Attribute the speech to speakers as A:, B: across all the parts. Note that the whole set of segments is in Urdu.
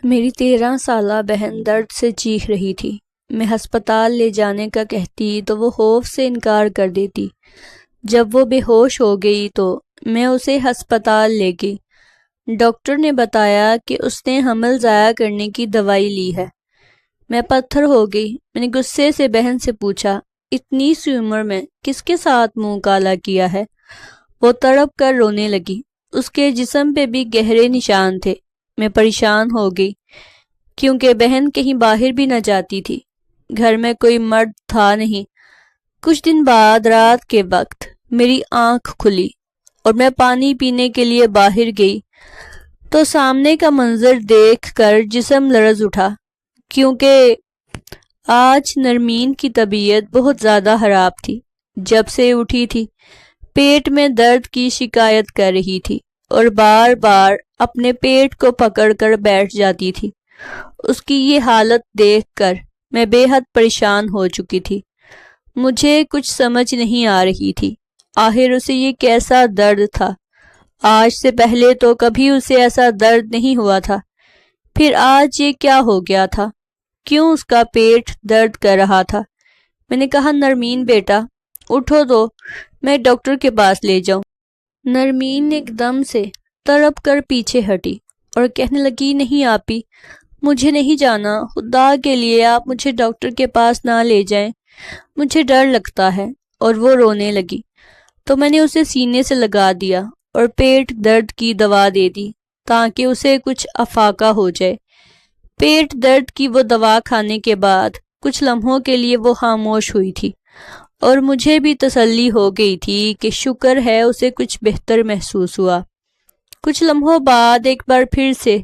A: میری 13 سالہ بہن درد سے چیخ رہی تھی۔ میں ہسپتال لے جانے کا کہتی تو وہ خوف سے انکار کر دیتی۔ جب وہ بے ہوش ہو گئی تو میں اسے ہسپتال لے گئی۔ ڈاکٹر نے بتایا کہ اس نے حمل ضائع کرنے کی دوائی لی ہے۔ میں پتھر ہو گئی۔ میں نے غصے سے بہن سے پوچھا، اتنی سی عمر میں کس کے ساتھ منہ کالا کیا ہے؟ وہ تڑپ کر رونے لگی۔ اس کے جسم پہ بھی گہرے نشان تھے۔ میں پریشان ہو گئی کیونکہ بہن کہیں باہر بھی نہ جاتی تھی۔ گھر میں کوئی مرد تھا نہیں۔ کچھ دن بعد رات کے وقت میری آنکھ کھلی اور میں پانی پینے کے لیے باہر گئی تو سامنے کا منظر دیکھ کر جسم لرز اٹھا، کیونکہ آج نرمین کی طبیعت بہت زیادہ خراب تھی۔ جب سے اٹھی تھی پیٹ میں درد کی شکایت کر رہی تھی اور بار بار اپنے پیٹ کو پکڑ کر بیٹھ جاتی تھی۔ اس کی یہ حالت دیکھ کر میں بے حد پریشان ہو چکی تھی۔ مجھے کچھ سمجھ نہیں آ رہی تھی، آخر اسے یہ کیسا درد تھا؟ آج سے پہلے تو کبھی اسے ایسا درد نہیں ہوا تھا، پھر آج یہ کیا ہو گیا تھا؟ کیوں اس کا پیٹ درد کر رہا تھا؟ میں نے کہا، نرمین بیٹا اٹھو تو میں ڈاکٹر کے پاس لے جاؤں۔ نرمین ایک دم سے تڑپ کر پیچھے ہٹی اور کہنے لگی، نہیں آپی، مجھے نہیں جانا، خدا کے لیے آپ مجھے ڈاکٹر کے پاس نہ لے جائیں، مجھے ڈر لگتا ہے۔ اور وہ رونے لگی تو میں نے اسے سینے سے لگا دیا اور پیٹ درد کی دوا دے دی تاکہ اسے کچھ افاقہ ہو جائے۔ پیٹ درد کی وہ دوا کھانے کے بعد کچھ لمحوں کے لیے وہ خاموش ہوئی تھی اور مجھے بھی تسلی ہو گئی تھی کہ شکر ہے اسے کچھ بہتر محسوس ہوا۔ کچھ لمحوں بعد ایک بار پھر سے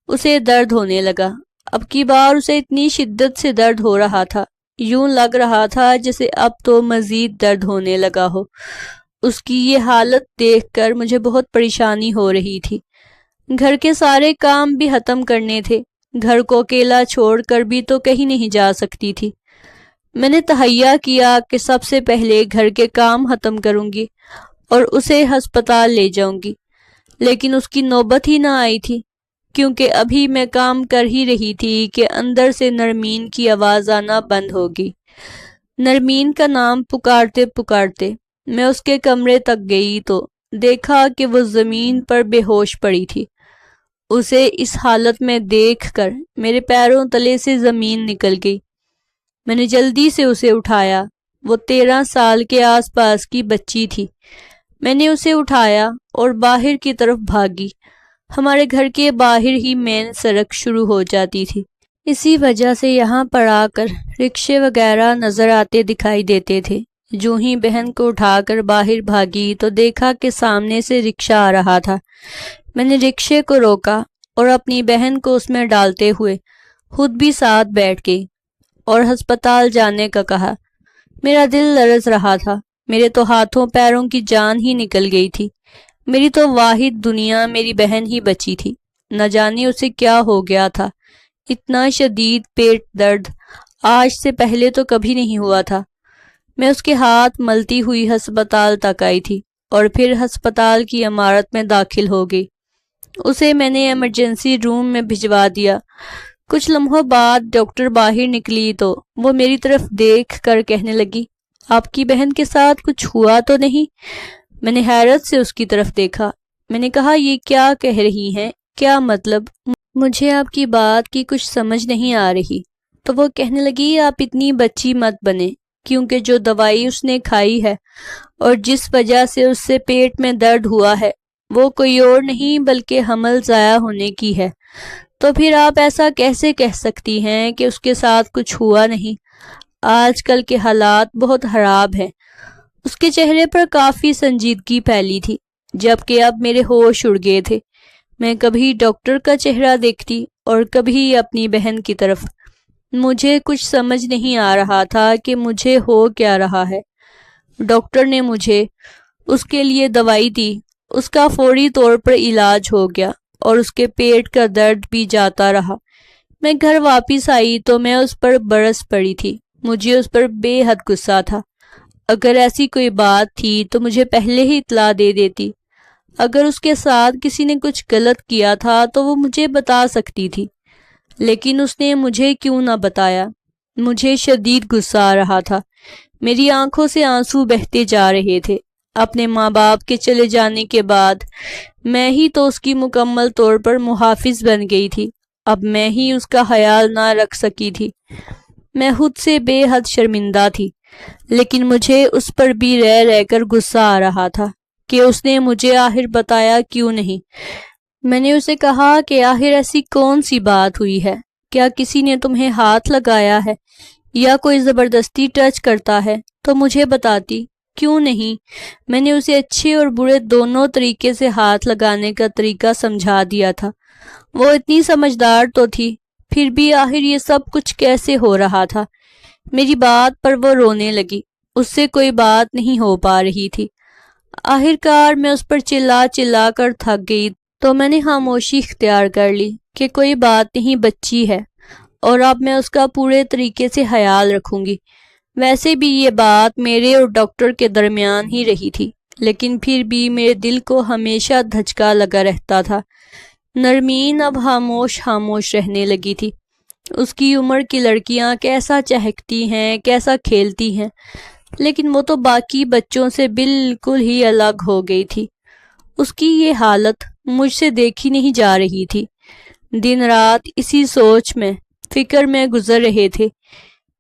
A: اسے درد ہونے لگا۔ اب کی بار اسے اتنی شدت سے درد ہو رہا تھا، یوں لگ رہا تھا جیسے اب تو مزید درد ہونے لگا ہو۔ اس کی یہ حالت دیکھ کر مجھے بہت پریشانی ہو رہی تھی۔ گھر کے سارے کام بھی ختم کرنے تھے، گھر کو اکیلا چھوڑ کر بھی تو کہیں نہیں جا سکتی تھی۔ میں نے تہیہ کیا کہ سب سے پہلے گھر کے کام ختم کروں گی اور اسے ہسپتال لے جاؤں گی، لیکن اس کی نوبت ہی نہ آئی تھی، کیونکہ ابھی میں کام کر ہی رہی تھی کہ اندر سے نرمین کی آواز آنا بند ہو گئی۔ نرمین کا نام پکارتے پکارتے میں اس کے کمرے تک گئی تو دیکھا کہ وہ زمین پر بے ہوش پڑی تھی۔ اسے اس حالت میں دیکھ کر میرے پیروں تلے سے زمین نکل گئی۔ میں نے جلدی سے اسے اٹھایا۔ وہ 13 سال کے آس پاس کی بچی تھی۔ میں نے اسے اٹھایا اور باہر کی طرف بھاگی۔ ہمارے گھر کے باہر ہی مین سڑک شروع ہو جاتی تھی، اسی وجہ سے یہاں پر آ کر رکشے وغیرہ نظر آتے دکھائی دیتے تھے۔ جو ہی بہن کو اٹھا کر باہر بھاگی تو دیکھا کہ سامنے سے رکشہ آ رہا تھا۔ میں نے رکشے کو روکا اور اپنی بہن کو اس میں ڈالتے ہوئے خود بھی ساتھ بیٹھ گئی اور ہسپتال جانے کا کہا۔ میرا دل لرز رہا تھا، میرے تو ہاتھوں پیروں کی جان ہی نکل گئی تھی۔ میری تو واحد دنیا میری بہن ہی بچی تھی۔ نہ جانے اسے کیا ہو گیا تھا۔ اتنا شدید پیٹ درد آج سے پہلے تو کبھی نہیں ہوا تھا۔ میں اس کے ہاتھ ملتی ہوئی ہسپتال تک آئی تھی اور پھر ہسپتال کی عمارت میں داخل ہو گئی۔ اسے میں نے ایمرجنسی روم میں بھجوا دیا۔ کچھ لمحوں بعد ڈاکٹر باہر نکلی تو وہ میری طرف دیکھ کر کہنے لگی، آپ کی بہن کے ساتھ کچھ ہوا تو نہیں؟ میں نے حیرت سے اس کی طرف دیکھا۔ میں نے کہا، یہ کیا کہہ رہی ہیں؟ کیا مطلب؟ مجھے آپ کی بات کی کچھ سمجھ نہیں آ رہی۔ تو وہ کہنے لگی، آپ اتنی بچی مت بنے، کیونکہ جو دوائی اس نے کھائی ہے اور جس وجہ سے اس سے پیٹ میں درد ہوا ہے وہ کوئی اور نہیں بلکہ حمل ضائع ہونے کی ہے۔ تو پھر آپ ایسا کیسے کہہ سکتی ہیں کہ اس کے ساتھ کچھ ہوا نہیں؟ آج کل کے حالات بہت خراب ہیں۔ اس کے چہرے پر کافی سنجیدگی پھیلی تھی، جبکہ اب میرے ہوش اڑ گئے تھے۔ میں کبھی ڈاکٹر کا چہرہ دیکھتی اور کبھی اپنی بہن کی طرف۔ مجھے کچھ سمجھ نہیں آ رہا تھا کہ مجھے ہو کیا رہا ہے۔ ڈاکٹر نے مجھے اس کے لیے دوائی دی، اس کا فوری طور پر علاج ہو گیا اور اس کے پیٹ کا درد بھی جاتا رہا۔ میں گھر واپس آئی تو میں اس پر برس پڑی تھی۔ مجھے اس پر بے حد غصہ تھا۔ اگر ایسی کوئی بات تھی تو مجھے پہلے ہی اطلاع دے دیتی۔ اگر اس کے ساتھ کسی نے کچھ غلط کیا تھا تو وہ مجھے بتا سکتی تھی۔ لیکن اس نے مجھے کیوں نہ بتایا؟ مجھے شدید غصہ آ رہا تھا، میری آنکھوں سے آنسو بہتے جا رہے تھے۔ اپنے ماں باپ کے چلے جانے کے بعد میں ہی تو اس کی مکمل طور پر محافظ بن گئی تھی، اب میں ہی اس کا خیال نہ رکھ سکی تھی۔ میں خود سے بے حد شرمندہ تھی، لیکن مجھے اس پر بھی رہ رہ کر غصہ آ رہا تھا کہ اس نے مجھے آخر بتایا کیوں نہیں۔ میں نے اسے کہا کہ آخر ایسی کون سی بات ہوئی ہے؟ کیا کسی نے تمہیں ہاتھ لگایا ہے یا کوئی زبردستی ٹچ کرتا ہے تو مجھے بتاتی، کیوں نہیں؟ میں نے اسے اچھے اور برے دونوں طریقے سے ہاتھ لگانے کا طریقہ سمجھا دیا تھا۔ وہ اتنی سمجھدار تو تھی، پھر بھی آخر یہ سب کچھ کیسے ہو رہا تھا؟ میری بات پر وہ رونے لگی، اس سے کوئی بات نہیں ہو پا رہی تھی۔ آخر کار میں اس پر چلا چلا کر تھک گئی تو میں نے خاموشی اختیار کر لی کہ کوئی بات نہیں، بچی ہے اور اب میں اس کا پورے طریقے سے خیال رکھوں گی۔ ویسے بھی یہ بات میرے اور ڈاکٹر کے درمیان ہی رہی تھی، لیکن پھر بھی میرے دل کو ہمیشہ دھچکا لگا رہتا تھا۔ نرمین اب خاموش خاموش رہنے لگی تھی۔ اس کی عمر کی لڑکیاں کیسا چہکتی ہیں، کیسا کھیلتی ہیں، لیکن وہ تو باقی بچوں سے بالکل ہی الگ ہو گئی تھی۔ اس کی یہ حالت مجھ سے دیکھی نہیں جا رہی تھی۔ دن رات اسی سوچ میں، فکر میں گزر رہے تھے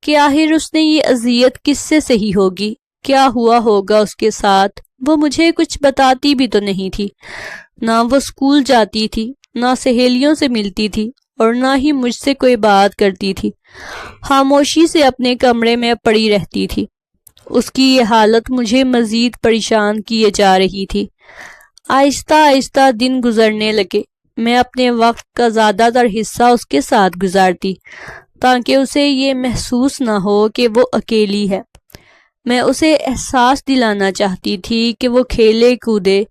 A: کہ آخر اس نے یہ اذیت کس سے سہی ہوگی، کیا ہوا ہوگا اس کے ساتھ۔ وہ مجھے کچھ بتاتی بھی تو نہیں تھی، نہ وہ اسکول جاتی تھی، نہ سہیلیوں سے ملتی تھی، اور نہ ہی مجھ سے کوئی بات کرتی تھی۔ خاموشی سے اپنے کمرے میں پڑی رہتی تھی۔ اس کی یہ حالت مجھے مزید پریشان کیے جا رہی تھی۔ آہستہ آہستہ دن گزرنے لگے۔ میں اپنے وقت کا زیادہ تر حصہ اس کے ساتھ گزارتی تاکہ اسے یہ محسوس نہ ہو کہ وہ اکیلی ہے۔ میں اسے احساس دلانا چاہتی تھی کہ وہ کھیلے کودے،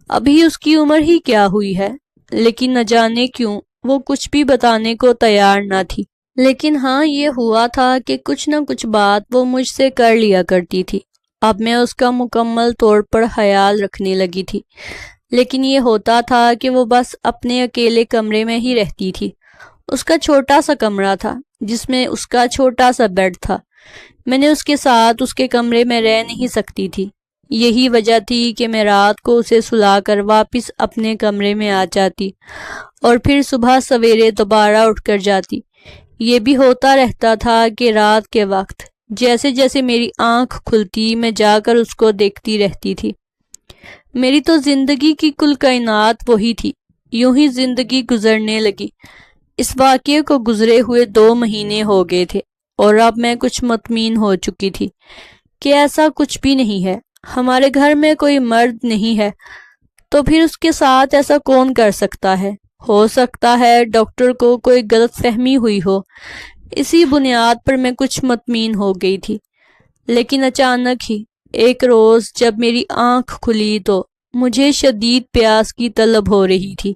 A: ابھی اس کی عمر ہی کیا ہوئی ہے، لیکن نہ جانے کیوں وہ کچھ بھی بتانے کو تیار نہ تھی۔ لیکن ہاں، یہ ہوا تھا کہ کچھ نہ کچھ بات وہ مجھ سے کر لیا کرتی تھی۔ اب میں اس کا مکمل طور پر خیال رکھنے لگی تھی، لیکن یہ ہوتا تھا کہ وہ بس اپنے اکیلے کمرے میں ہی رہتی تھی۔ اس کا چھوٹا سا کمرہ تھا جس میں اس کا چھوٹا سا بیڈ تھا۔ میں نے اس کے ساتھ اس کے کمرے میں رہ نہیں سکتی تھی۔ یہی وجہ تھی کہ میں رات کو اسے سلا کر واپس اپنے کمرے میں آ جاتی اور پھر صبح سویرے دوبارہ اٹھ کر جاتی۔ یہ بھی ہوتا رہتا تھا کہ رات کے وقت جیسے جیسے میری آنکھ کھلتی میں جا کر اس کو دیکھتی رہتی تھی۔ میری تو زندگی کی کل کائنات وہی تھی۔ یوں ہی زندگی گزرنے لگی۔ اس واقعے کو گزرے ہوئے 2 مہینے ہو گئے تھے اور اب میں کچھ مطمئن ہو چکی تھی کہ ایسا کچھ بھی نہیں ہے۔ ہمارے گھر میں کوئی مرد نہیں ہے تو پھر اس کے ساتھ ایسا کون کر سکتا ہے؟ ہو سکتا ہے ڈاکٹر کو کوئی غلط فہمی ہوئی ہو۔ اسی بنیاد پر میں کچھ مطمئن ہو گئی تھی، لیکن اچانک ہی ایک روز جب میری آنکھ کھلی تو مجھے شدید پیاس کی طلب ہو رہی تھی۔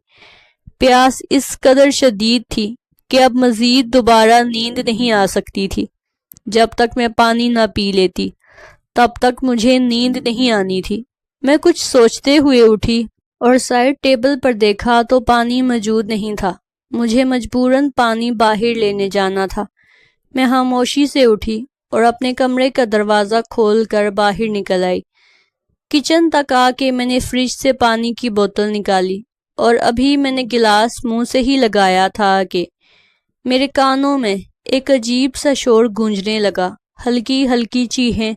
A: پیاس اس قدر شدید تھی کہ اب مزید دوبارہ نیند نہیں آ سکتی تھی۔ جب تک میں پانی نہ پی لیتی تب تک مجھے نیند نہیں آنی تھی۔ میں کچھ سوچتے ہوئے اٹھی اور سائڈ ٹیبل پر دیکھا تو پانی موجود نہیں تھا۔ مجھے مجبوراً پانی باہر لینے جانا تھا۔ میں خاموشی سے اٹھی اور اپنے کمرے کا دروازہ کھول کر باہر نکل آئی۔ کچن تک آ کے میں نے فریج سے پانی کی بوتل نکالی اور ابھی میں نے گلاس منہ سے ہی لگایا تھا کہ میرے کانوں میں ایک عجیب سا شور گونجنے لگا، ہلکی ہلکی چیخیں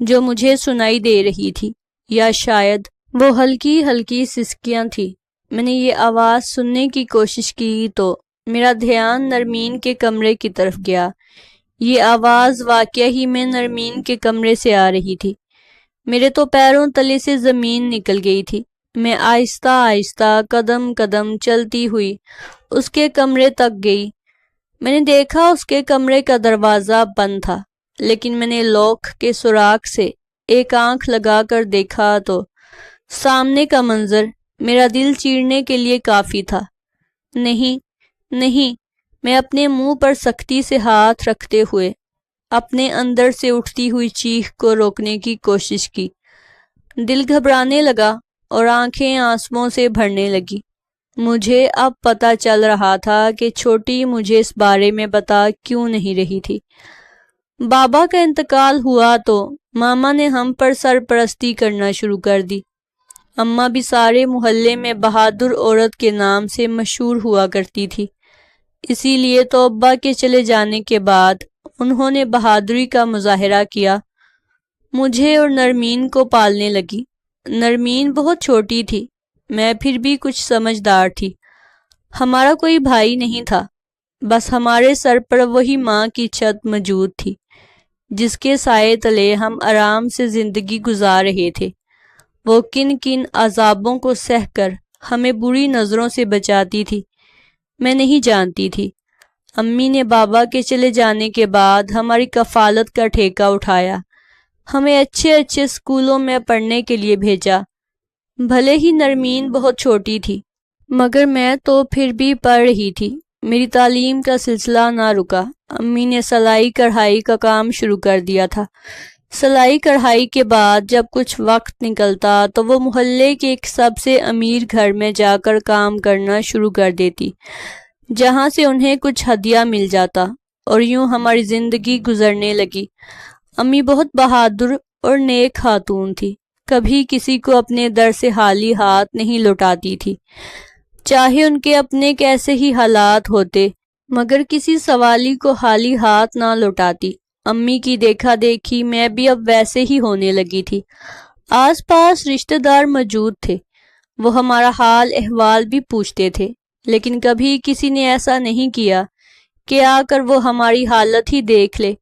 A: جو مجھے سنائی دے رہی تھی، یا شاید وہ ہلکی ہلکی سسکیاں تھیں۔ میں نے یہ آواز سننے کی کوشش کی تو میرا دھیان نرمین کے کمرے کی طرف گیا۔ یہ آواز واقعہ ہی میں نرمین کے کمرے سے آ رہی تھی۔ میرے تو پیروں تلے سے زمین نکل گئی تھی۔ میں آہستہ آہستہ قدم قدم چلتی ہوئی اس کے کمرے تک گئی۔ میں نے دیکھا اس کے کمرے کا دروازہ بند تھا، لیکن میں نے لاک کے سوراخ سے ایک آنکھ لگا کر دیکھا تو سامنے کا منظر میرا دل چیرنے کے لیے کافی تھا۔ نہیں نہیں، میں اپنے منہ پر سختی سے ہاتھ رکھتے ہوئے اپنے اندر سے اٹھتی ہوئی چیخ کو روکنے کی کوشش کی۔ دل گھبرانے لگا اور آنکھیں آنسوؤں سے بھرنے لگی۔ مجھے اب پتہ چل رہا تھا کہ چھوٹی مجھے اس بارے میں بتا کیوں نہیں رہی تھی۔ بابا کا انتقال ہوا تو ماما نے ہم پر سرپرستی کرنا شروع کر دی۔ اماں بھی سارے محلے میں بہادر عورت کے نام سے مشہور ہوا کرتی تھی، اسی لیے تو ابا کے چلے جانے کے بعد انہوں نے بہادری کا مظاہرہ کیا، مجھے اور نرمین کو پالنے لگی۔ نرمین بہت چھوٹی تھی، میں پھر بھی کچھ سمجھدار تھی۔ ہمارا کوئی بھائی نہیں تھا، بس ہمارے سر پر وہی ماں کی چھت موجود تھی جس کے سائے تلے ہم آرام سے زندگی گزار رہے تھے۔ وہ کن کن عذابوں کو سہ کر ہمیں بری نظروں سے بچاتی تھی، میں نہیں جانتی تھی۔ امی نے بابا کے چلے جانے کے بعد ہماری کفالت کا ٹھیکہ اٹھایا، ہمیں اچھے اچھے اسکولوں میں پڑھنے کے لیے بھیجا۔ بھلے ہی نرمین بہت چھوٹی تھی، مگر میں تو پھر بھی پڑھ رہی تھی۔ میری تعلیم کا سلسلہ نہ رکا۔ امی نے سلائی کڑھائی کا کام شروع کر دیا تھا۔ سلائی کڑھائی کے بعد جب کچھ وقت نکلتا تو وہ محلے کے ایک سب سے امیر گھر میں جا کر کام کرنا شروع کر دیتی، جہاں سے انہیں کچھ ہدیہ مل جاتا، اور یوں ہماری زندگی گزرنے لگی۔ امی بہت بہادر اور نیک خاتون تھی، کبھی کسی کو اپنے در سے خالی ہاتھ نہیں لوٹاتی تھی، چاہے ان کے اپنے کیسے ہی حالات ہوتے، مگر کسی سوالی کو خالی ہاتھ نہ لوٹاتی۔ امی کی دیکھا دیکھی میں بھی اب ویسے ہی ہونے لگی تھی۔ آس پاس رشتہ دار موجود تھے، وہ ہمارا حال احوال بھی پوچھتے تھے، لیکن کبھی کسی نے ایسا نہیں کیا کہ آ کر وہ ہماری حالت ہی دیکھ لے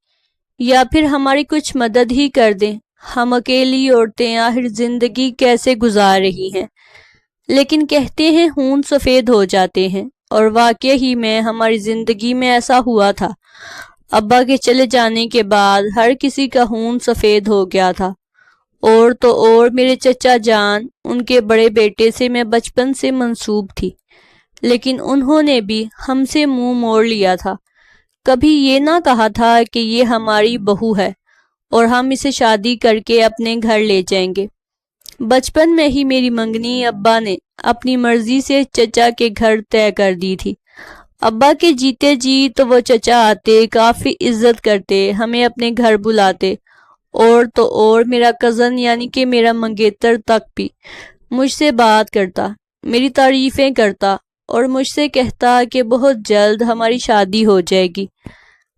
A: یا پھر ہماری کچھ مدد ہی کر دیں۔ ہم اکیلی عورتیں آخر زندگی کیسے گزار رہی ہیں، لیکن کہتے ہیں خون سفید ہو جاتے ہیں، اور واقع ہی میں ہماری زندگی میں ایسا ہوا تھا۔ ابا کے چلے جانے کے بعد ہر کسی کا خون سفید ہو گیا تھا، اور تو اور میرے چچا جان، ان کے بڑے بیٹے سے میں بچپن سے منسوب تھی، لیکن انہوں نے بھی ہم سے منہ موڑ لیا تھا۔ کبھی یہ نہ کہا تھا کہ یہ ہماری بہو ہے اور ہم اسے شادی کر کے اپنے گھر لے جائیں گے۔ بچپن میں ہی میری منگنی ابا نے اپنی مرضی سے چچا کے گھر طے کر دی تھی۔ ابا کے جیتے جی تو وہ چچا آتے، کافی عزت کرتے، ہمیں اپنے گھر بلاتے، اور تو اور میرا کزن یعنی کہ میرا منگیتر تک بھی مجھ سے بات کرتا، میری تعریفیں کرتا اور مجھ سے کہتا کہ بہت جلد ہماری شادی ہو جائے گی۔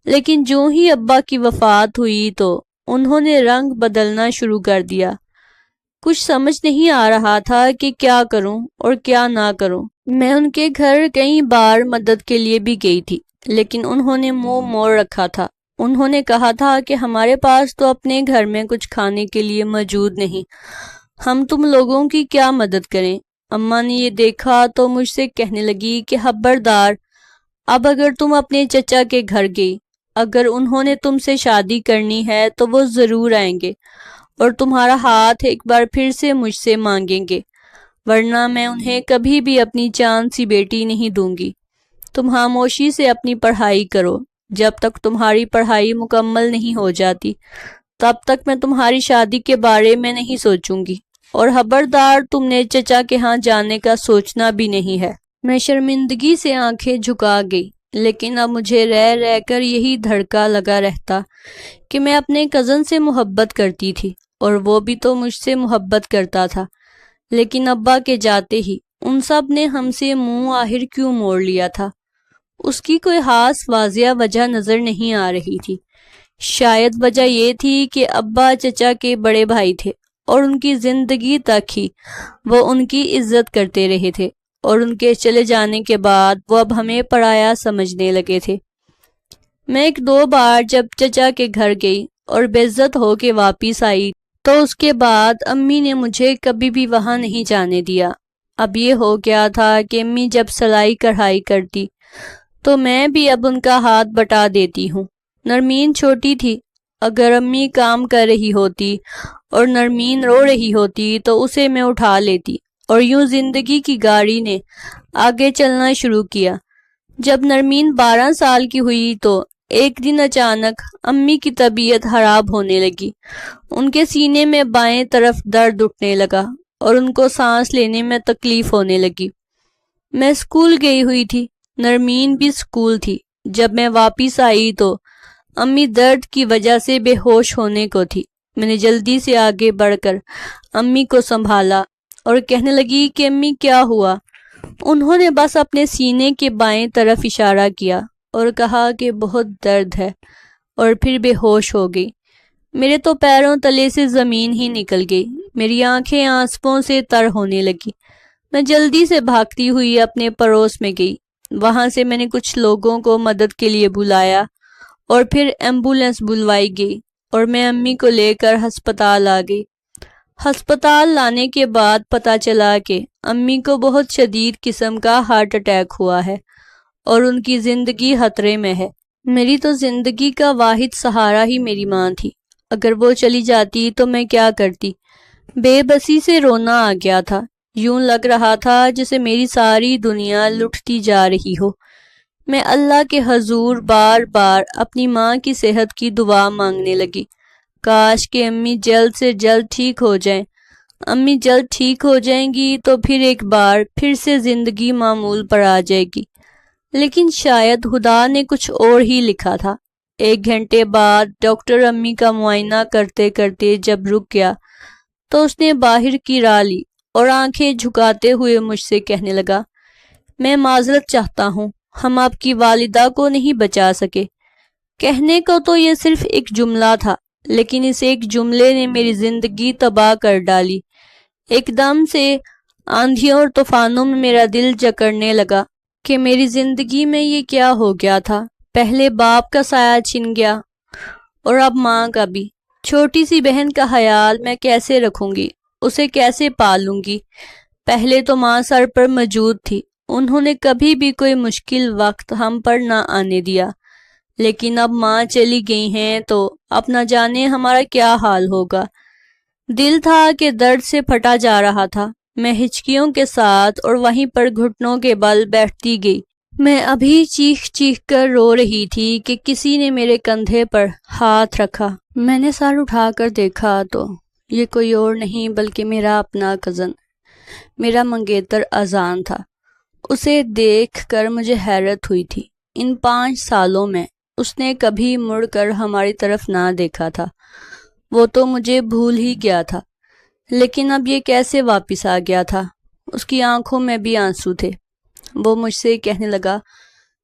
A: لیکن جو ہی ابا کی وفات ہوئی تو انہوں نے رنگ بدلنا شروع کر دیا۔ کچھ سمجھ نہیں آ رہا تھا کہ کیا کروں اور کیا نہ کروں۔ میں ان کے گھر کئی بار مدد کے لیے بھی گئی تھی، لیکن انہوں نے منہ موڑ رکھا تھا۔ انہوں نے کہا تھا کہ ہمارے پاس تو اپنے گھر میں کچھ کھانے کے لیے موجود نہیں، ہم تم لوگوں کی کیا مدد کریں۔ اماں نے یہ دیکھا تو مجھ سے کہنے لگی کہ خبردار، اب اگر تم اپنے چچا کے گھر گئی، اگر انہوں نے تم سے شادی کرنی ہے تو وہ ضرور آئیں گے اور تمہارا ہاتھ ایک بار پھر سے مجھ سے مانگیں گے، ورنہ میں انہیں کبھی بھی اپنی چاند سی بیٹی نہیں دوں گی۔ تم خاموشی سے اپنی پڑھائی کرو، جب تک تمہاری پڑھائی مکمل نہیں ہو جاتی تب تک میں تمہاری شادی کے بارے میں نہیں سوچوں گی، اور خبردار تم نے چچا کے ہاں جانے کا سوچنا بھی نہیں ہے۔ میں شرمندگی سے آنکھیں جھکا گئی، لیکن اب مجھے رہ رہ کر یہی دھڑکا لگا رہتا کہ میں اپنے کزن سے محبت کرتی تھی اور وہ بھی تو مجھ سے محبت کرتا تھا، لیکن ابا کے جاتے ہی ان سب نے ہم سے منہ آخر کیوں موڑ لیا تھا؟ اس کی کوئی خاص واضح وجہ نظر نہیں آ رہی تھی۔ شاید وجہ یہ تھی کہ ابا چچا کے بڑے بھائی تھے اور ان کی زندگی تک ہی وہ ان کی عزت کرتے رہے تھے، اور ان کے چلے جانے کے بعد وہ اب ہمیں پرایا سمجھنے لگے تھے۔ میں ایک دو بار جب چچا کے گھر گئی اور بے عزت ہو کے واپس آئی تو اس کے بعد امی نے مجھے کبھی بھی وہاں نہیں جانے دیا۔ اب یہ ہو گیا تھا کہ امی جب سلائی کڑھائی کرتی تو میں بھی اب ان کا ہاتھ بٹا دیتی ہوں۔ نرمین چھوٹی تھی، اگر امی کام کر رہی ہوتی اور نرمین رو رہی ہوتی تو اسے میں اٹھا لیتی، اور یوں زندگی کی گاڑی نے آگے چلنا شروع کیا۔ جب نرمین 12 سال کی ہوئی تو ایک دن اچانک امی کی طبیعت خراب ہونے لگی۔ ان کے سینے میں بائیں طرف درد اٹھنے لگا اور ان کو سانس لینے میں تکلیف ہونے لگی۔ میں اسکول گئی ہوئی تھی، نرمین بھی اسکول تھی۔ جب میں واپس آئی تو امی درد کی وجہ سے بے ہوش ہونے کو تھی۔ میں نے جلدی سے آگے بڑھ کر امی کو سنبھالا اور کہنے لگی کہ امی کیا ہوا؟ انہوں نے بس اپنے سینے کے بائیں طرف اشارہ کیا اور کہا کہ بہت درد ہے، اور پھر بے ہوش ہو گئی۔ میرے تو پیروں تلے سے زمین ہی نکل گئی، میری آنکھیں آنسوؤں سے تر ہونے لگی۔ میں جلدی سے بھاگتی ہوئی اپنے پڑوس میں گئی۔ وہاں سے میں نے کچھ لوگوں کو مدد کے لیے بلایا اور پھر ایمبولینس بلوائی گئی اور میں امی کو لے کر ہسپتال آ گئی۔ ہسپتال لانے کے بعد پتہ چلا کہ امی کو بہت شدید قسم کا ہارٹ اٹیک ہوا ہے اور ان کی زندگی خطرے میں ہے۔ میری تو زندگی کا واحد سہارا ہی میری ماں تھی۔ اگر وہ چلی جاتی تو میں کیا کرتی؟ بے بسی سے رونا آ گیا تھا۔ یوں لگ رہا تھا جیسے میری ساری دنیا لٹتی جا رہی ہو۔ میں اللہ کے حضور بار بار اپنی ماں کی صحت کی دعا مانگنے لگی۔ کاش کہ امی جلد سے جلد ٹھیک ہو جائیں۔ امی جلد ٹھیک ہو جائیں گی تو پھر ایک بار پھر سے زندگی معمول پر آ جائے گی۔ لیکن شاید خدا نے کچھ اور ہی لکھا تھا۔ 1 گھنٹے بعد ڈاکٹر امی کا معائنہ کرتے کرتے جب رک گیا تو اس نے باہر کی راہ لی اور آنکھیں جھکاتے ہوئے مجھ سے کہنے لگا، میں معذرت چاہتا ہوں، ہم آپ کی والدہ کو نہیں بچا سکے۔ کہنے کو تو یہ صرف ایک جملہ تھا، لیکن اس ایک جملے نے میری زندگی تباہ کر ڈالی۔ ایک دم سے آندھیوں اور طوفانوں میں میرا دل جکڑنے لگا کہ میری زندگی میں یہ کیا ہو گیا تھا۔ پہلے باپ کا سایہ چھن گیا اور اب ماں کا بھی۔ چھوٹی سی بہن کا خیال میں کیسے رکھوں گی؟ اسے کیسے پالوں گی؟ پہلے تو ماں سر پر موجود تھی، انہوں نے کبھی بھی کوئی مشکل وقت ہم پر نہ آنے دیا، لیکن اب ماں چلی گئی ہیں تو اب نہ جانے ہمارا کیا حال ہوگا۔ دل تھا کہ درد سے پھٹا جا رہا تھا۔ میں ہچکیوں کے ساتھ اور وہیں پر گھٹنوں کے بل بیٹھتی گئی۔ میں ابھی چیخ چیخ کر رو رہی تھی کہ کسی نے میرے کندھے پر ہاتھ رکھا۔ میں نے سر اٹھا کر دیکھا تو یہ کوئی اور نہیں بلکہ میرا اپنا کزن، میرا منگیتر اذان تھا۔ اسے دیکھ کر مجھے حیرت ہوئی تھی۔ ان 5 سالوں میں اس نے کبھی مڑ کر ہماری طرف نہ دیکھا تھا۔ وہ تو مجھے بھول ہی گیا تھا، لیکن اب یہ کیسے واپس آ گیا تھا؟ اس کی آنکھوں میں بھی آنسو تھے۔ وہ مجھ سے کہنے لگا،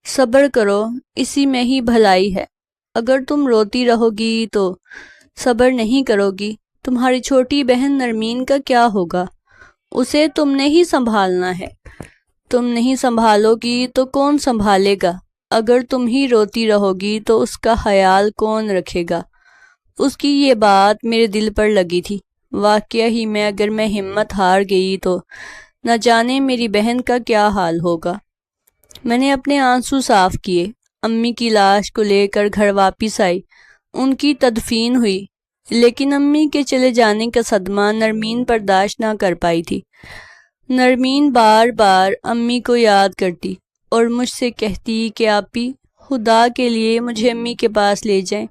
A: صبر کرو، اسی میں ہی بھلائی ہے۔ اگر تم روتی رہو گی تو صبر نہیں کرو گی، تمہاری چھوٹی بہن نرمین کا کیا ہوگا؟ اسے تم نے ہی سنبھالنا ہے۔ تم نہیں سنبھالو گی تو کون سنبھالے گا؟ اگر تم ہی روتی رہو گی تو اس کا خیال کون رکھے گا؟ اس کی یہ بات میرے دل پر لگی تھی۔ واقعہ ہی میں اگر میں ہمت ہار گئی تو نہ جانے میری بہن کا کیا حال ہوگا۔ میں نے اپنے آنسو صاف کیے، امی کی لاش کو لے کر گھر واپس آئی، ان کی تدفین ہوئی، لیکن امی کے چلے جانے کا صدمہ نرمین برداشت نہ کر پائی تھی۔ نرمین بار بار امی کو یاد کرتی اور مجھ سے کہتی کہ آپی، خدا کے لیے مجھے امی کے پاس لے جائیں،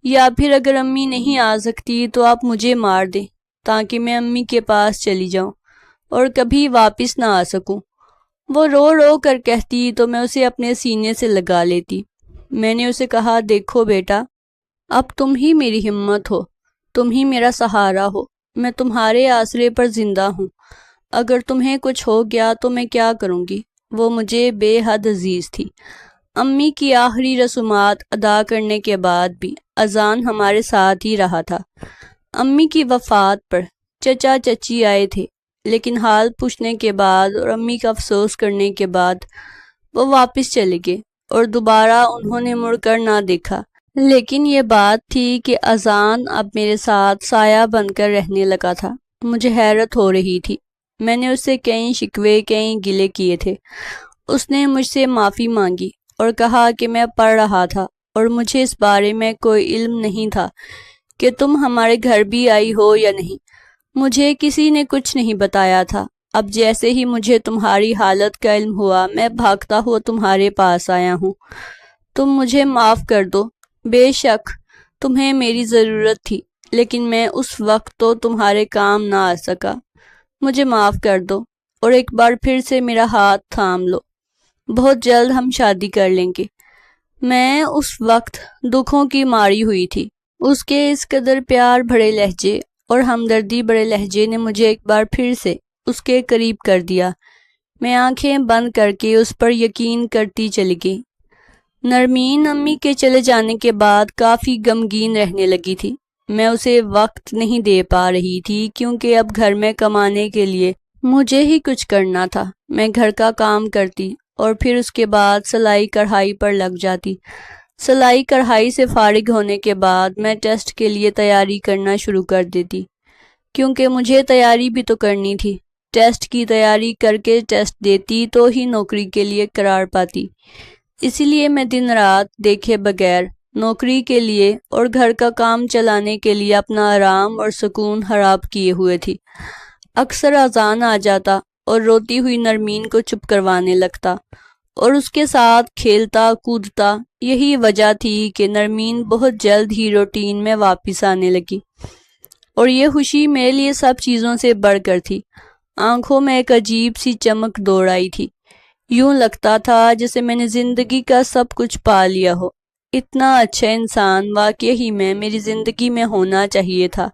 A: یا پھر اگر امی نہیں آ سکتی تو آپ مجھے مار دیں تاکہ میں امی کے پاس چلی جاؤں اور کبھی واپس نہ آ سکوں۔ وہ رو رو کر کہتی تو میں اسے اپنے سینے سے لگا لیتی۔ میں نے اسے کہا، دیکھو بیٹا، اب تم ہی میری ہمت ہو، تم ہی میرا سہارا ہو، میں تمہارے آسرے پر زندہ ہوں۔ اگر تمہیں کچھ ہو گیا تو میں کیا کروں گی؟ وہ مجھے بے حد عزیز تھی۔ امی کی آخری رسومات ادا کرنے کے بعد بھی اذان ہمارے ساتھ ہی رہا تھا۔ امی کی وفات پر چچا چچی آئے تھے، لیکن حال پوچھنے کے بعد اور امی کا افسوس کرنے کے بعد وہ واپس چلے گئے اور دوبارہ انہوں نے مڑ کر نہ دیکھا۔ لیکن یہ بات تھی کہ اذان اب میرے ساتھ سایہ بن کر رہنے لگا تھا۔ مجھے حیرت ہو رہی تھی۔ میں نے اس سے کئی شکوے، کئی گلے کیے تھے۔ اس نے مجھ سے معافی مانگی اور کہا کہ میں پڑھ رہا تھا اور مجھے اس بارے میں کوئی علم نہیں تھا کہ تم ہمارے گھر بھی آئی ہو یا نہیں۔ مجھے کسی نے کچھ نہیں بتایا تھا۔ اب جیسے ہی مجھے تمہاری حالت کا علم ہوا، میں بھاگتا ہوا تمہارے پاس آیا ہوں۔ تم مجھے معاف کر دو۔ بے شک تمہیں میری ضرورت تھی، لیکن میں اس وقت تو تمہارے کام نہ آ سکا۔ مجھے معاف کر دو۔ اور ایک بار پھر سے میرا ہاتھ تھام لو، بہت جلد ہم شادی کر لیں گے۔ میں اس وقت دکھوں کی ماری ہوئی تھی۔ اس کے اس قدر پیار بھرے لہجے اور ہمدردی بھرے لہجے نے مجھے ایک بار پھر سے اس کے قریب کر دیا۔ میں آنکھیں بند کر کے اس پر یقین کرتی چلی گئی۔ نرمین امی کے چلے جانے کے بعد کافی غمگین رہنے لگی تھی۔ میں اسے وقت نہیں دے پا رہی تھی کیونکہ اب گھر میں کمانے کے لیے مجھے ہی کچھ کرنا تھا۔ میں گھر کا کام کرتی اور پھر اس کے بعد سلائی کڑھائی پر لگ جاتی۔ سلائی کڑھائی سے فارغ ہونے کے بعد میں ٹیسٹ کے لیے تیاری کرنا شروع کر دیتی، کیونکہ مجھے تیاری بھی تو کرنی تھی۔ ٹیسٹ کی تیاری کر کے ٹیسٹ دیتی تو ہی نوکری کے لیے قرار پاتی۔ اسی لیے میں دن رات دیکھے بغیر نوکری کے لیے اور گھر کا کام چلانے کے لیے اپنا آرام اور سکون حرام کیے ہوئے تھی۔ اکثر اذان آ جاتا اور روتی ہوئی نرمین کو چپ کروانے لگتا اور اس کے ساتھ کھیلتا کودتا۔ یہی وجہ تھی کہ نرمین بہت جلد ہی روٹین میں واپس آنے لگی، اور یہ خوشی میرے لیے سب چیزوں سے بڑھ کر تھی۔ آنکھوں میں ایک عجیب سی چمک دوڑ آئی تھی، یوں لگتا تھا جیسے میں نے زندگی کا سب کچھ پا لیا ہو۔ اتنا اچھا انسان واقعی میں میری زندگی میں ہونا چاہیے تھا،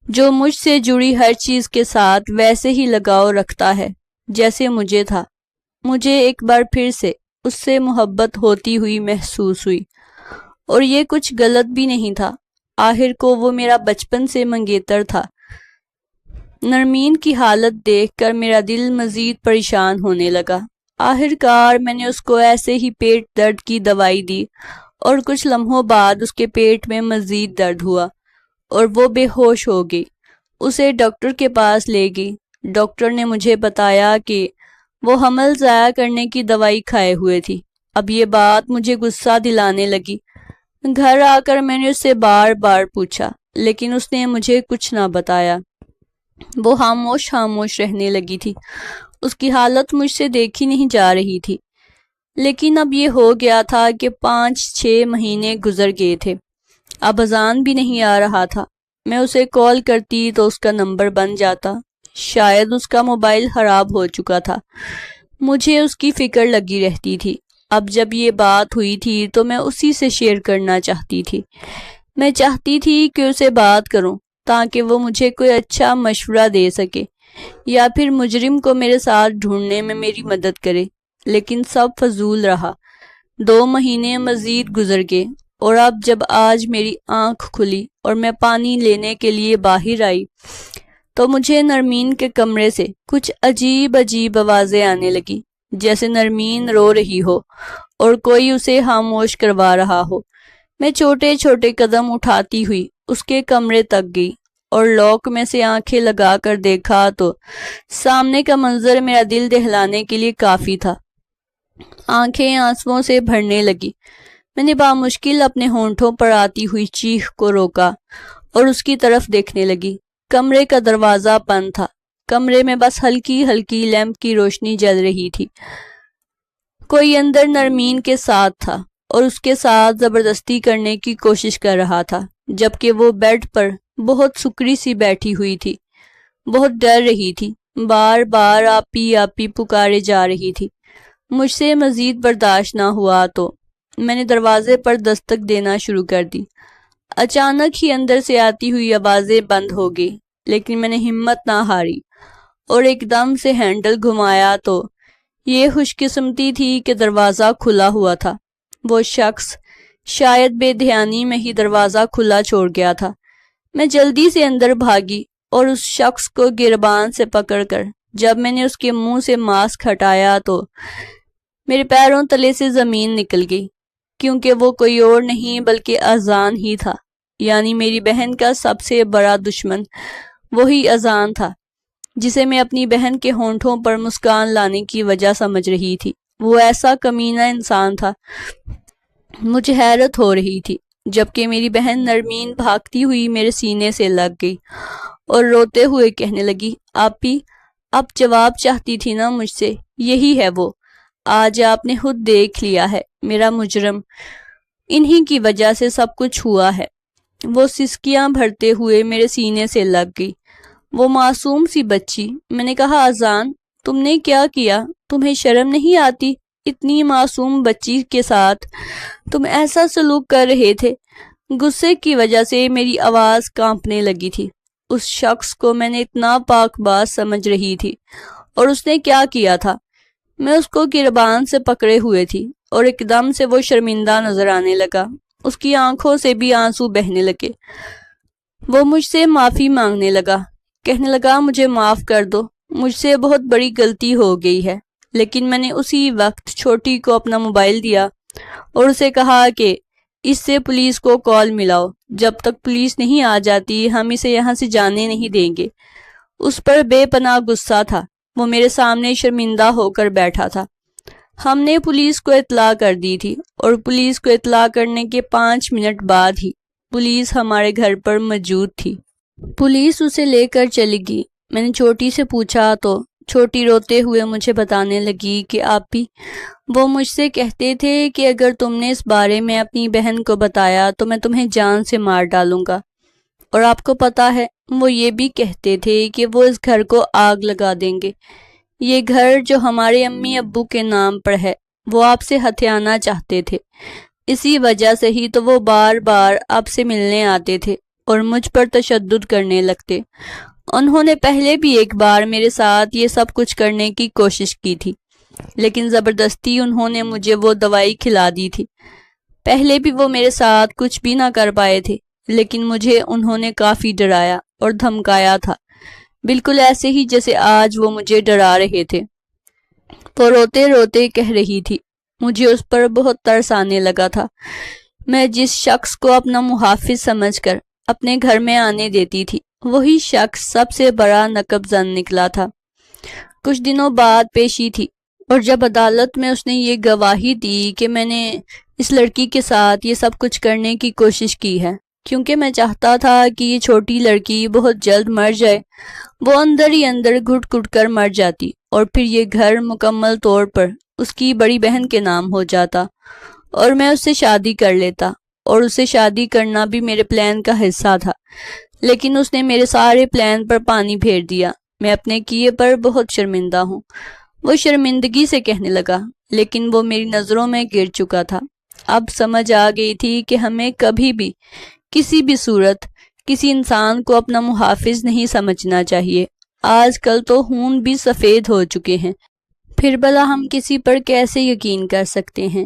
A: جو مجھ سے جڑی ہر چیز کے ساتھ ویسے ہی لگاؤ رکھتا ہے جیسے مجھے تھا۔ مجھے ایک بار پھر سے اس سے محبت ہوتی ہوئی محسوس ہوئی، اور یہ کچھ غلط بھی نہیں تھا۔ آخر کو وہ میرا بچپن سے منگیتر تھا۔ نرمین کی حالت دیکھ کر میرا دل مزید پریشان ہونے لگا۔ آخر کار میں نے اس کو ایسے ہی پیٹ درد کی دوائی دی، اور کچھ لمحوں بعد اس کے پیٹ میں مزید درد ہوا اور وہ بے ہوش ہو گئی۔ اسے ڈاکٹر کے پاس لے گئی۔ ڈاکٹر نے مجھے بتایا کہ وہ حمل ضائع کرنے کی دوائی کھائے ہوئے تھی۔ اب یہ بات مجھے غصہ دلانے لگی۔ گھر آ کر میں نے اس سے بار بار پوچھا، لیکن اس نے مجھے کچھ نہ بتایا۔ وہ خاموش رہنے لگی تھی۔ اس کی حالت مجھ سے دیکھی نہیں جا رہی تھی۔ لیکن اب یہ ہو گیا تھا کہ 5-6 مہینے گزر گئے تھے، اب اذان بھی نہیں آ رہا تھا۔ میں اسے کال کرتی تو اس کا نمبر بن جاتا، شاید اس کا موبائل خراب ہو چکا تھا۔ مجھے اس کی فکر لگی رہتی تھی۔ اب جب یہ بات ہوئی تھی تو میں اسی سے شیئر کرنا چاہتی تھی۔ میں چاہتی تھی کہ اسے بات کروں تاکہ وہ مجھے کوئی اچھا مشورہ دے سکے یا پھر مجرم کو میرے ساتھ ڈھونڈنے میں میری مدد کرے، لیکن سب فضول رہا۔ 2 مہینے مزید گزر گئے، اور اب جب آج میری آنکھ کھلی اور میں پانی لینے کے لیے باہر آئی تو مجھے نرمین کے کمرے سے کچھ عجیب آوازیں آنے لگی، جیسے نرمین رو رہی ہو اور کوئی اسے خاموش کروا رہا ہو۔ میں چھوٹے چھوٹے قدم اٹھاتی ہوئی اس کے کمرے تک گئی اور لاک میں سے آنکھیں لگا کر دیکھا تو سامنے کا منظر میرا دل دہلانے کے لیے کافی تھا۔ آنکھیں آنسوؤں سے بھرنے لگی۔ میں نے بامشکل اپنے ہونٹوں پر آتی ہوئی چیخ کو روکا اور اس کی طرف دیکھنے لگی۔ کمرے کا دروازہ بند تھا۔ کمرے میں بس ہلکی ہلکی لیمپ کی روشنی جل رہی تھی۔ کوئی اندر نرمین کے ساتھ تھا اور اس کے ساتھ زبردستی کرنے کی کوشش کر رہا تھا، جبکہ وہ بیڈ پر بہت سکڑی سی بیٹھی ہوئی تھی، بہت ڈر رہی تھی، بار بار آپی آپی پکارے جا رہی تھی۔ مجھ سے مزید برداشت نہ ہوا تو میں نے دروازے پر دستک دینا شروع کر دی۔ اچانک ہی اندر سے آتی ہوئی آوازیں بند ہو گئی، لیکن میں نے ہمت نہ ہاری اور ایک دم سے ہینڈل گھمایا تو یہ خوش قسمتی تھی کہ دروازہ کھلا ہوا تھا۔ وہ شخص شاید بے دھیانی میں ہی دروازہ کھلا چھوڑ گیا تھا۔ میں جلدی سے اندر بھاگی اور اس شخص کو گربان سے پکڑ کر جب میں نے اس کے منہ سے ماسک ہٹایا تو میرے پیروں تلے سے زمین نکل گئی، کیونکہ وہ کوئی اور نہیں بلکہ اذان ہی تھا، یعنی میری بہن کا سب سے بڑا دشمن وہی اذان تھا، جسے میں اپنی بہن کے ہونٹوں پر مسکان لانے کی وجہ سمجھ رہی تھی۔ وہ ایسا کمینہ انسان تھا۔ مجھے حیرت ہو رہی تھی، جبکہ میری بہن نرمین بھاگتی ہوئی میرے سینے سے لگ گئی اور روتے ہوئے کہنے لگی، آپی آپ جواب چاہتی تھی نا مجھ سے، یہی ہے وہ، آج آپ نے خود دیکھ لیا ہے، میرا مجرم، انہی کی وجہ سے سب کچھ ہوا ہے۔ وہ سسکیاں بھرتے ہوئے میرے سینے سے لگ گئی۔ وہ معصوم سی بچی۔ میں نے کہا اذان تم نے کیا کیا؟ تمہیں شرم نہیں آتی؟ اتنی معصوم بچی کے ساتھ تم ایسا سلوک کر رہے تھے۔ غصے کی وجہ سے میری آواز کانپنے لگی تھی۔ اس شخص کو میں نے اتنا پاک باز سمجھ رہی تھی، اور اس نے کیا کیا تھا؟ میں اس کو گربان سے پکڑے ہوئے تھی، اور ایک دم سے وہ شرمندہ نظر آنے لگا۔ اس کی آنکھوں سے بھی آنسو بہنے لگے۔ وہ مجھ سے معافی مانگنے لگا، کہنے لگا مجھے معاف کر دو، مجھ سے بہت بڑی غلطی ہو گئی ہے۔ لیکن میں نے اسی وقت چھوٹی کو اپنا موبائل دیا اور اسے کہا کہ اس سے پولیس کو کال ملاؤ، جب تک پولیس نہیں آ جاتی ہم اسے یہاں سے جانے نہیں دیں گے۔ اس پر بے پناہ غصہ تھا۔ وہ میرے سامنے شرمندہ ہو کر بیٹھا تھا۔ ہم نے پولیس کو اطلاع کر دی تھی، اور پولیس کو اطلاع کرنے کے 5 منٹ بعد ہی پولیس ہمارے گھر پر موجود تھی۔ پولیس اسے لے کر چلی گئی۔ میں نے چھوٹی سے پوچھا تو چھوٹی روتے ہوئے مجھے بتانے لگی کہ آپی، وہ مجھ سے کہتے تھے کہ اگر تم نے اس بارے میں اپنی بہن کو بتایا تو میں تمہیں جان سے مار ڈالوں گا، اور آپ کو پتا ہے وہ یہ بھی کہتے تھے کہ وہ اس گھر کو آگ لگا دیں گے۔ یہ گھر جو ہمارے امی ابو کے نام پر ہے وہ آپ سے ہتھیانا چاہتے تھے۔ اسی وجہ سے ہی تو وہ بار بار آپ سے ملنے آتے تھے اور مجھ پر تشدد کرنے لگتے۔ انہوں نے پہلے بھی ایک بار میرے ساتھ یہ سب کچھ کرنے کی کوشش کی تھی، لیکن زبردستی انہوں نے مجھے وہ دوائی کھلا دی تھی۔ پہلے بھی وہ میرے ساتھ کچھ بھی نہ کر پائے تھے، لیکن مجھے انہوں نے کافی ڈرایا اور دھمکایا تھا، بالکل ایسے ہی جیسے آج وہ مجھے ڈرا رہے تھے۔ وہ روتے روتے کہہ رہی تھی، مجھے اس پر بہت ترس آنے لگا تھا۔ میں جس شخص کو اپنا محافظ سمجھ کر اپنے گھر میں آنے دیتی تھی، وہی شخص سب سے بڑا نقب زن نکلا تھا۔ کچھ دنوں بعد پیشی تھی، اور جب عدالت میں اس نے یہ گواہی دی کہ میں نے اس لڑکی کے ساتھ یہ سب کچھ کرنے کی کوشش کی ہے کیونکہ میں چاہتا تھا کہ یہ چھوٹی لڑکی بہت جلد مر جائے، وہ اندر ہی اندر گھٹ گھٹ کر مر جاتی، اور پھر یہ گھر مکمل طور پر اس کی بڑی بہن کے نام ہو جاتا، اور میں اس سے شادی کر لیتا، اور اسے شادی کرنا بھی میرے پلان کا حصہ تھا۔ لیکن اس نے میرے سارے پلان پر پانی پھیر دیا۔ میں اپنے کیے پر بہت شرمندہ ہوں۔ وہ شرمندگی سے کہنے لگا، لیکن وہ میری نظروں میں گر چکا تھا۔ اب سمجھ آ گئی تھی کہ ہمیں کبھی بھی کسی بھی صورت کسی انسان کو اپنا محافظ نہیں سمجھنا چاہیے۔ آج کل تو خون بھی سفید ہو چکے ہیں، پھر بھلا ہم کسی پر کیسے یقین کر سکتے ہیں؟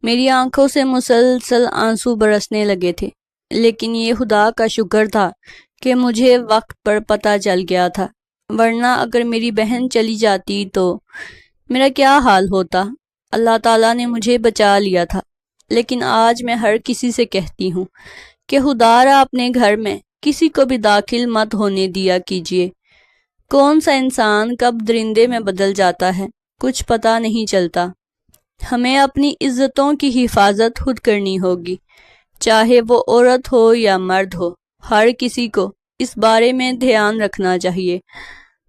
A: میری آنکھوں سے مسلسل آنسو برسنے لگے تھے، لیکن یہ خدا کا شکر تھا کہ مجھے وقت پر پتہ چل گیا تھا، ورنہ اگر میری بہن چلی جاتی تو میرا کیا حال ہوتا۔ اللہ تعالیٰ نے مجھے بچا لیا تھا۔ لیکن آج میں ہر کسی سے کہتی ہوں کہ خدا را اپنے گھر میں کسی کو بھی داخل مت ہونے دیا کیجیے۔ کون سا انسان کب درندے میں بدل جاتا ہے کچھ پتہ نہیں چلتا۔ ہمیں اپنی عزتوں کی حفاظت خود کرنی ہوگی، چاہے وہ عورت ہو یا مرد ہو۔ ہر کسی کو اس بارے میں دھیان رکھنا چاہیے،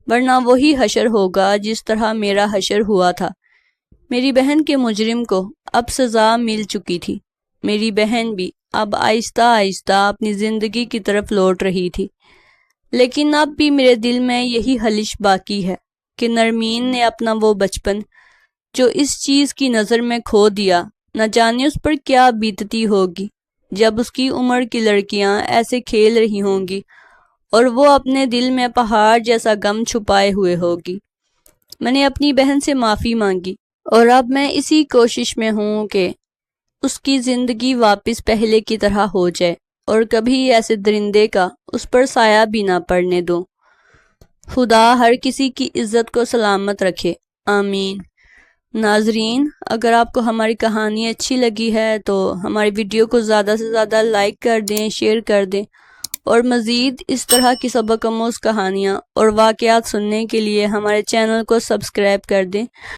A: ورنہ وہی حشر ہوگا جس طرح میرا حشر ہوا تھا۔ میری بہن کے مجرم کو اب سزا مل چکی تھی۔ میری بہن بھی اب آہستہ آہستہ اپنی زندگی کی طرف لوٹ رہی تھی، لیکن اب بھی میرے دل میں یہی خلش باقی ہے کہ نرمین نے اپنا وہ بچپن جو اس چیز کی نظر میں کھو دیا، نہ جانے اس پر کیا بیتتی ہوگی جب اس کی عمر کی لڑکیاں ایسے کھیل رہی ہوں گی اور وہ اپنے دل میں پہاڑ جیسا غم چھپائے ہوئے ہوگی۔ میں نے اپنی بہن سے معافی مانگی، اور اب میں اسی کوشش میں ہوں کہ اس کی زندگی واپس پہلے کی طرح ہو جائے، اور کبھی ایسے درندے کا اس پر سایہ بھی نہ پڑنے دوں۔ خدا ہر کسی کی عزت کو سلامت رکھے، آمین۔ ناظرین، اگر آپ کو ہماری کہانی اچھی لگی ہے تو ہماری ویڈیو کو زیادہ سے زیادہ لائک کر دیں، شیئر کر دیں، اور مزید اس طرح کی سبق آموز کہانیاں اور واقعات سننے کے لیے ہمارے چینل کو سبسکرائب کر دیں۔